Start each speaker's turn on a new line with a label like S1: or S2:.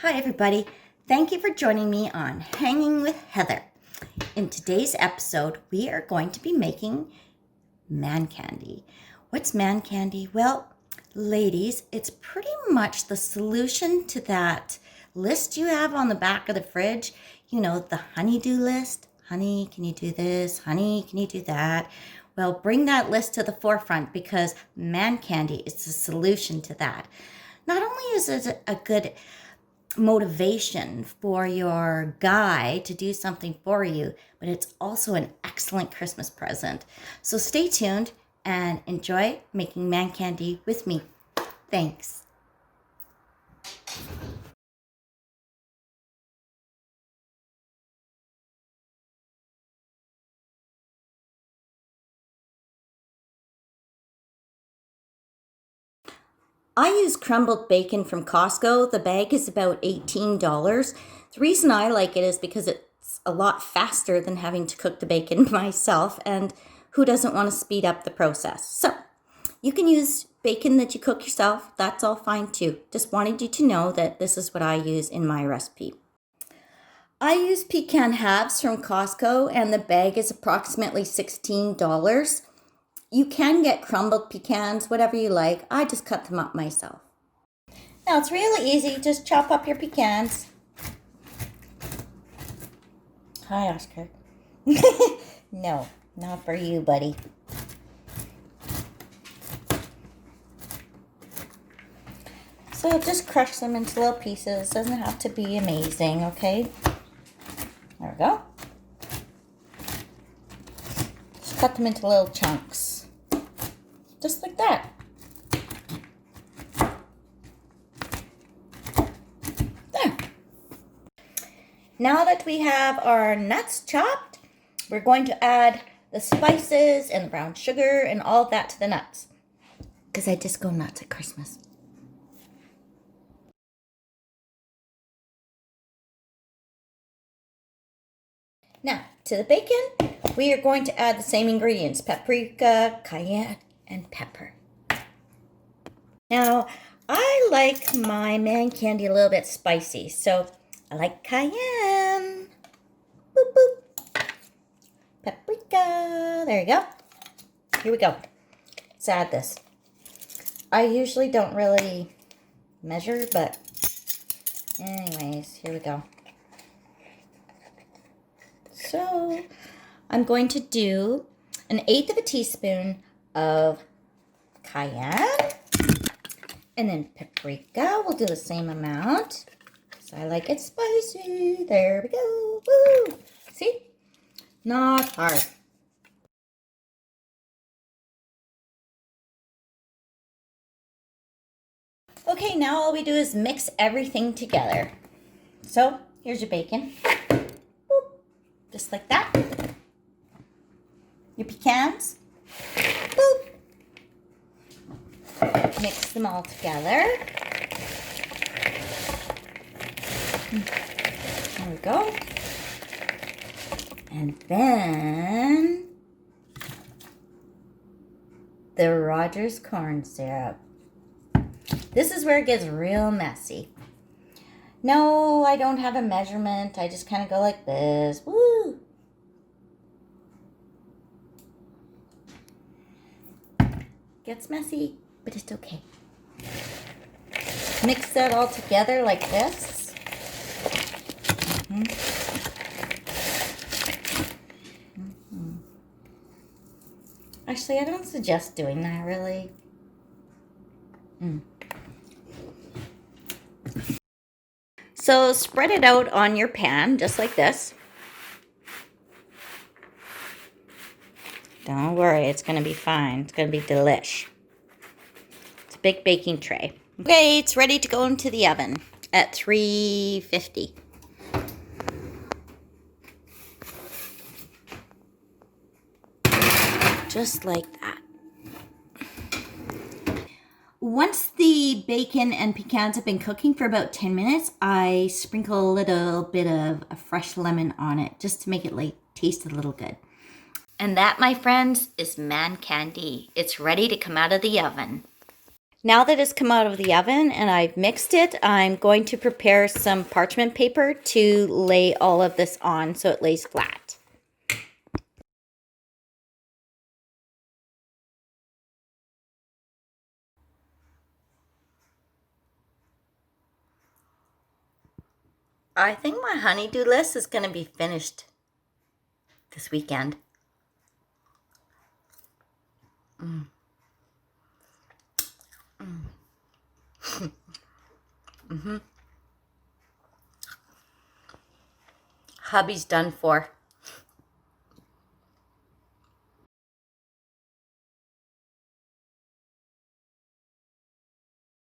S1: Hi everybody, thank you for joining me on Hanging with Heather. In today's episode, we are going to be making man candy. What's man candy? Well, ladies, it's pretty much the solution to that list you have on the back of the fridge. You know, the honey-do list. Honey, can you do this? Honey, can you do that? Well, bring that list to the forefront because man candy is the solution to that. Not only is it a good motivation for your guy to do something for you, but it's also an excellent Christmas present. So stay tuned and enjoy making man candy with me. Thanks. I use crumbled bacon from Costco. The bag is about $18. The reason I like it is because it's a lot faster than having to cook the bacon myself, and who doesn't want to speed up the process? So you can use bacon that you cook yourself. That's all fine too. Just wanted you to know that this is what I use in my recipe. I use pecan halves from Costco, and the bag is approximately $16. You can get crumbled pecans, whatever you like. I just cut them up myself. Now it's really easy. Just chop up your pecans. Hi, Oscar. No, not for you, buddy. So just crush them into little pieces. Doesn't have to be amazing, okay? There we go. Just cut them into little chunks. Just like that. There. Now that we have our nuts chopped, we're going to add the spices and the brown sugar and all of that to the nuts. Because I just go nuts at Christmas. Now, to the bacon, we are going to add the same ingredients: paprika, cayenne, and pepper. Now, I like my man candy a little bit spicy, so I like cayenne. Boop, boop. Paprika. There you go. Here we go. Let's add this. I usually don't really measure, but anyways, here we go. So I'm going to do 1/8 of a teaspoon of cayenne, and then paprika. We'll do the same amount because I like it spicy. There we go. Woo! See? Not hard. Okay, now all we do is mix everything together. So here's your bacon. Boop. Just like that. Your pecans. Boop. Mix them all together. There we go. And then the Rogers corn syrup. This is where it gets real messy. No, I don't have a measurement. I just kind of go like this. Woo! Gets messy, but it's okay. Mix that all together like this. Actually, I don't suggest doing that, really. So spread it out on your pan, just like this. Don't worry, it's going to be fine. It's going to be delish. It's a big baking tray. Okay, it's ready to go into the oven at 350. Just like that. Once the bacon and pecans have been cooking for about 10 minutes, I sprinkle a little bit of a fresh lemon on it just to make it taste a little good. And that, my friends, is man candy. It's ready to come out of the oven. Now that it's come out of the oven and I've mixed it, I'm going to prepare some parchment paper to lay all of this on so it lays flat. I think my honeydew list is going to be finished this weekend. Hubby's done for.